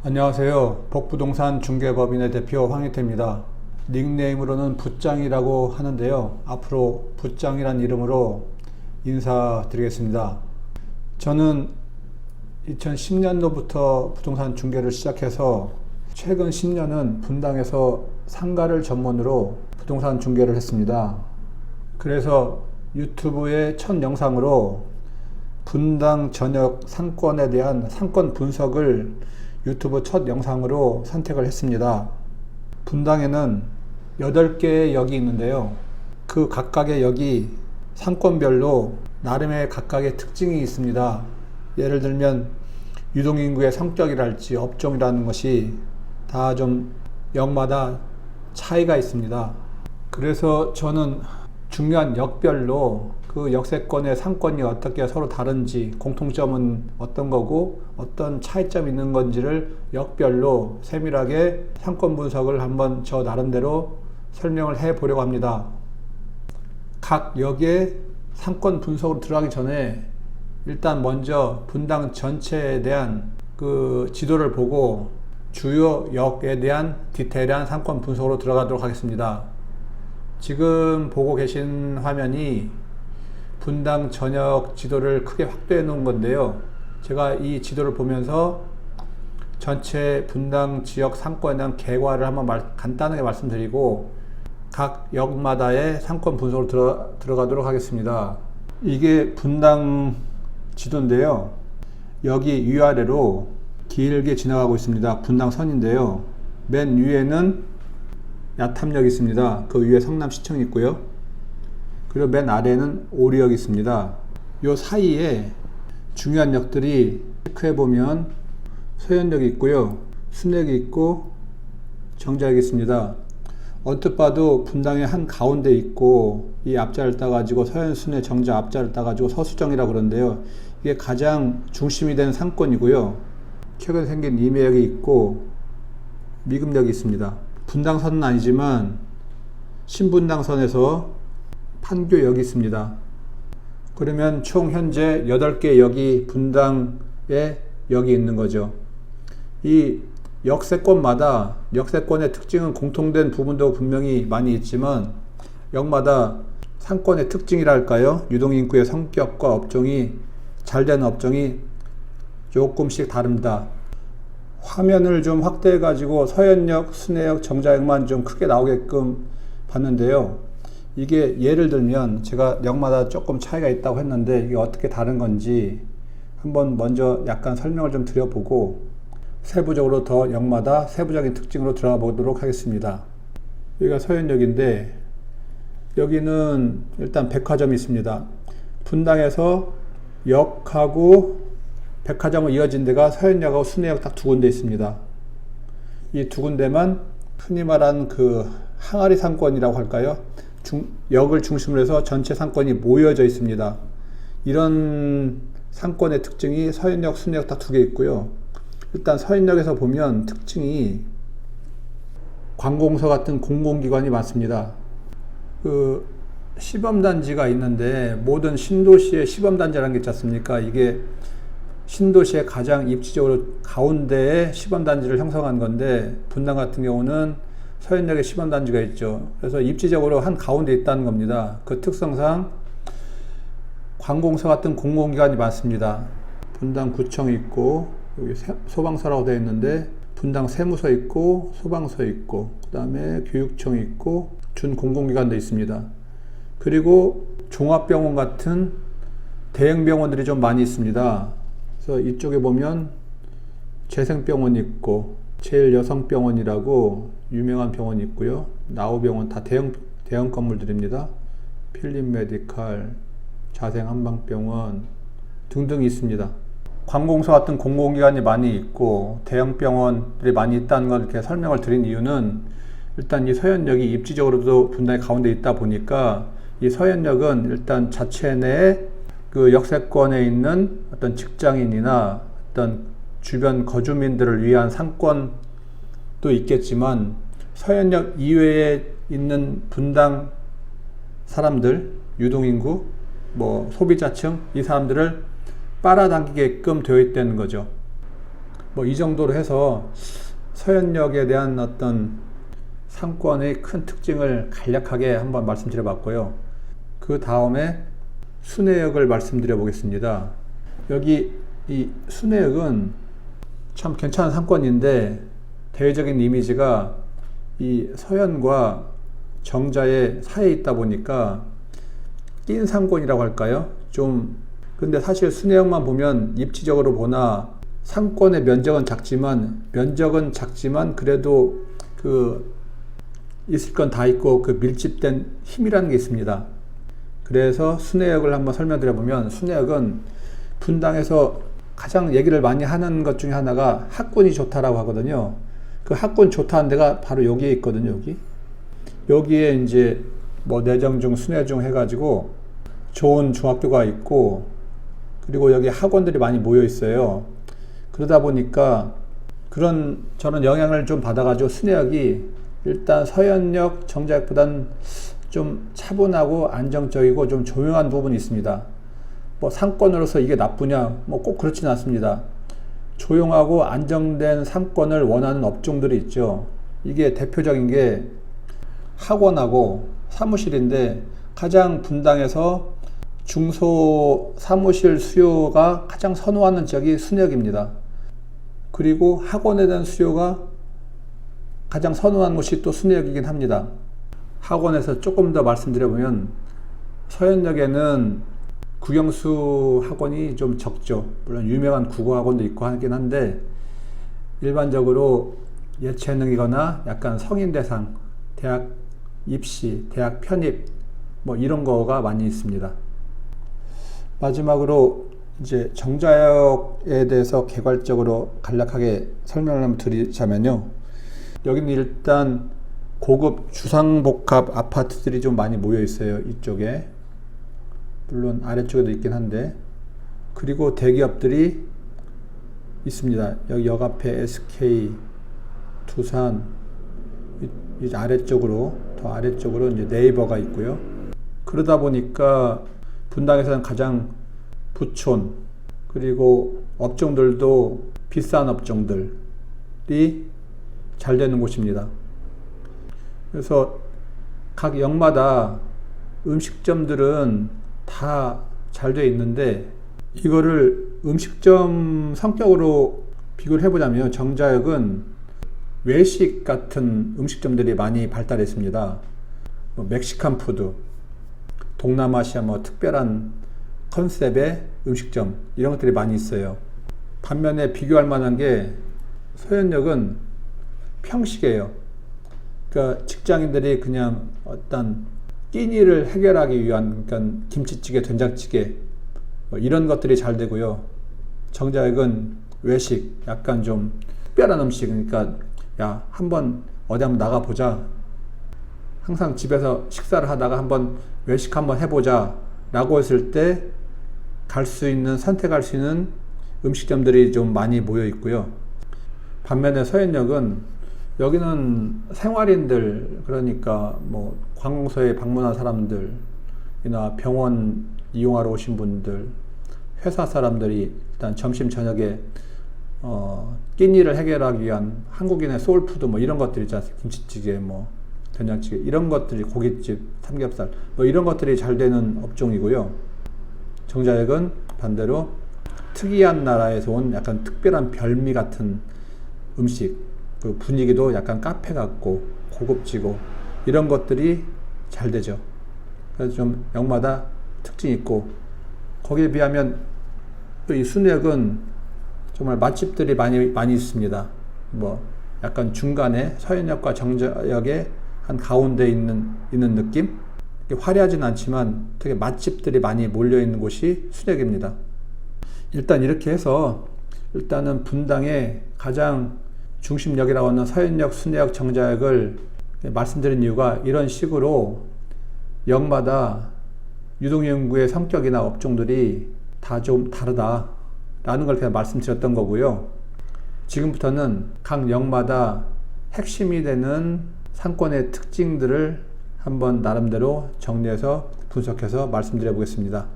안녕하세요. 복부동산 중개법인의 대표 황희태입니다. 닉네임으로는 붓장이라고 하는데요. 앞으로 붓장이란 이름으로 인사드리겠습니다. 저는 2010년도부터 부동산 중개를 시작해서 최근 10년은 분당에서 상가를 전문으로 부동산 중개를 했습니다. 그래서 유튜브의 첫 영상으로 분당 전역 상권에 대한 상권 분석을 유튜브 첫 영상으로 선택을 했습니다. 분당에는 8개의 역이 있는데요. 그 각각의 역이 상권별로 나름의 각각의 특징이 있습니다. 예를 들면 유동인구의 성격이랄지 업종이라는 것이 다 좀 역마다 차이가 있습니다. 그래서 저는 중요한 역별로 그 역세권의 상권이 어떻게 서로 다른지, 공통점은 어떤 거고 어떤 차이점이 있는 건지를 역별로 세밀하게 상권 분석을 한번 저 나름대로 설명을 해 보려고 합니다. 각 역의 상권 분석으로 들어가기 전에 일단 먼저 분당 전체에 대한 그 지도를 보고 주요 역에 대한 디테일한 상권 분석으로 들어가도록 하겠습니다. 지금 보고 계신 화면이 분당 전역 지도를 크게 확대해 놓은 건데요. 제가 이 지도를 보면서 전체 분당 지역 상권에 대한 개괄을 한번 간단하게 말씀드리고 각 역마다의 상권 분석으로 들어가도록 하겠습니다. 이게 분당 지도인데요. 여기 위아래로 길게 지나가고 있습니다. 분당선인데요. 맨 위에는 야탐역이 있습니다. 그 위에 성남시청이 있고요. 그리고 맨 아래는 오리역이 있습니다. 요 사이에 중요한 역들이 체크해보면 서현역이 있고요. 순회역이 있고 정자역이 있습니다. 언뜻 봐도 분당의 한 가운데 있고 이 앞자를 따가지고 서현, 순회, 정자 앞자를 따가지고 서수정이라고 그러는데요. 이게 가장 중심이 된 상권이고요. 최근에 생긴 임해역이 있고 미금역이 있습니다. 분당선은 아니지만 신분당선에서 판교역이 있습니다. 그러면 총 현재 8개 역이 분당에 역이 있는 거죠. 이 역세권마다 역세권의 특징은 공통된 부분도 분명히 많이 있지만 역마다 상권의 특징이랄까요? 유동인구의 성격과 업종이 잘 되는 업종이 조금씩 다릅니다. 화면을 좀 확대해 가지고 서현역, 순회역, 정자역만 좀 크게 나오게끔 봤는데요. 이게 예를 들면 제가 역마다 조금 차이가 있다고 했는데 이게 어떻게 다른 건지 한번 먼저 약간 설명을 좀 드려보고 세부적으로 더 역마다 세부적인 특징으로 들어가 보도록 하겠습니다. 여기가 서현역인데 여기는 일단 백화점이 있습니다. 분당에서 역하고 백화점으로 이어진 데가 서현역하고 순회역 딱 두 군데 있습니다. 이 두 군데만 흔히 말하는 그 항아리 상권이라고 할까요? 역을 중심으로 해서 전체 상권이 모여져 있습니다. 이런 상권의 특징이 서현역, 순회역 딱 두 개 있고요. 일단 서현역에서 보면 특징이 관공서 같은 공공기관이 많습니다. 그 시범단지가 있는데 모든 신도시의 시범단지라는 게 있지 않습니까? 이게 신도시의 가장 입지적으로 가운데에 시범단지를 형성한 건데 분당 같은 경우는 서현역에 시범단지가 있죠. 그래서 입지적으로 한 가운데 있다는 겁니다. 그 특성상 관공서 같은 공공기관이 많습니다. 분당구청이 있고 여기 소방서라고 되어 있는데 분당 세무서 있고 소방서 있고 그 다음에 교육청이 있고 준공공기관도 있습니다. 그리고 종합병원 같은 대형병원들이 좀 많이 있습니다. 그래서 이쪽에 보면 재생병원 있고 제일여성병원이라고 유명한 병원이 있고요. 나우병원 다 대형 건물들입니다. 필립 메디칼, 자생한방병원 등등 있습니다. 관공서 같은 공공기관이 많이 있고 대형 병원들이 많이 있다는 걸 이렇게 설명을 드린 이유는 일단 이 서현역이 입지적으로도 분당의 가운데 있다 보니까 이 서현역은 일단 자체 내에 그 역세권에 있는 어떤 직장인이나 어떤 주변 거주민들을 위한 상권도 있겠지만 서현역 이외에 있는 분당 사람들, 유동인구, 뭐 소비자층 이 사람들을 빨아당기게끔 되어 있다는 거죠. 뭐 이 정도로 해서 서현역에 대한 어떤 상권의 큰 특징을 간략하게 한번 말씀드려 봤고요. 그 다음에 순회역을 말씀드려 보겠습니다. 여기 이 순회역은 참 괜찮은 상권인데 대외적인 이미지가 이 서현과 정자의 사이에 있다 보니까 낀 상권이라고 할까요? 좀 근데 사실 순회역만 보면 입지적으로 보나 상권의 면적은 작지만 그래도 그 있을 건 다 있고 그 밀집된 힘이라는 게 있습니다. 그래서 순회역을 한번 설명드려 보면 여기는 분당에서 가장 얘기를 많이 하는 것 중에 하나가 학군이 좋다라고 하거든요. 그 학군 좋다는 데가 바로 여기에 있거든요. 여기에 이제 뭐 내정중, 순회중 해가지고 좋은 중학교가 있고 그리고 여기 학원들이 많이 모여 있어요. 그러다 보니까 저는 영향을 좀 받아가지고 순회역이 일단 서현역, 정자역보다는 좀 차분하고 안정적이고 좀 조용한 부분이 있습니다. 뭐 상권으로서 이게 나쁘냐? 뭐 꼭 그렇지는 않습니다. 조용하고 안정된 상권을 원하는 업종들이 있죠. 이게 대표적인 게 학원하고 사무실인데 가장 분당에서 중소 사무실 수요가 가장 선호하는 지역이 순회역입니다. 그리고 학원에 대한 수요가 가장 선호하는 곳이 또 순회역이긴 합니다. 학원에서 조금 더 말씀드려보면 서현역에는 국영수 학원이 좀 적죠. 물론 유명한 국어 학원도 있고 하긴 한데 일반적으로 예체능이거나 약간 성인 대상, 대학 입시, 대학 편입 뭐 이런 거가 많이 있습니다. 마지막으로 이제 정자역에 대해서 개괄적으로 간략하게 설명을 한번 드리자면요. 여기는 일단 고급 주상복합 아파트들이 좀 많이 모여 있어요. 이쪽에. 물론 아래쪽에도 있긴 한데. 그리고 대기업들이 있습니다. 여기 역 앞에 SK, 두산, 이 아래쪽으로, 더 아래쪽으로 이제 네이버가 있고요. 그러다 보니까 분당에서는 가장 부촌, 그리고 업종들도 비싼 업종들이 잘 되는 곳입니다. 그래서 각 역마다 음식점들은 다 잘 되어 있는데 이거를 음식점 성격으로 비교를 해보자면 정자역은 외식 같은 음식점들이 많이 발달했습니다. 뭐 멕시칸 푸드, 동남아시아 뭐 특별한 컨셉의 음식점 이런 것들이 많이 있어요. 반면에 비교할 만한 게 서현역은 평식이에요. 그러니까 직장인들이 그냥 어떤 끼니를 해결하기 위한 그러니까 김치찌개, 된장찌개 뭐 이런 것들이 잘 되고요. 정자역은 외식, 약간 좀 특별한 음식, 그러니까 야 한번 어디 한번 나가보자. 항상 집에서 식사를 하다가 한번 외식 한번 해보자 라고 했을 때 선택할 수 있는 음식점들이 좀 많이 모여 있고요. 반면에 서현역은 여기는 생활인들, 그러니까 뭐 관공서에 방문한 사람들이나 병원 이용하러 오신 분들, 회사 사람들이 일단 점심 저녁에 끼니를 해결하기 위한 한국인의 소울푸드 뭐 이런 것들이 있지 않습니까? 김치찌개, 뭐 된장찌개 이런 것들이, 고깃집, 삼겹살 뭐 이런 것들이 잘 되는 업종이고요. 정자역은 반대로 특이한 나라에서 온 약간 특별한 별미 같은 음식, 그 분위기도 약간 카페 같고 고급지고 이런 것들이 잘 되죠. 그래서 좀 역마다 특징이 있고 거기에 비하면 또 이 순회역은 정말 맛집들이 많이 있습니다. 뭐 약간 중간에 서현역과 정자역의 한 가운데 있는 느낌? 화려하진 않지만 되게 맛집들이 많이 몰려 있는 곳이 순회역입니다. 일단 이렇게 해서 일단은 분당의 가장 중심역이라고 하는 서현역, 순회역, 정자역을 말씀드린 이유가 이런 식으로 역마다 유동인구의 성격이나 업종들이 다 좀 다르다라는 걸 그냥 말씀드렸던 거고요. 지금부터는 각 역마다 핵심이 되는 상권의 특징들을 한번 나름대로 정리해서 분석해서 말씀드려 보겠습니다.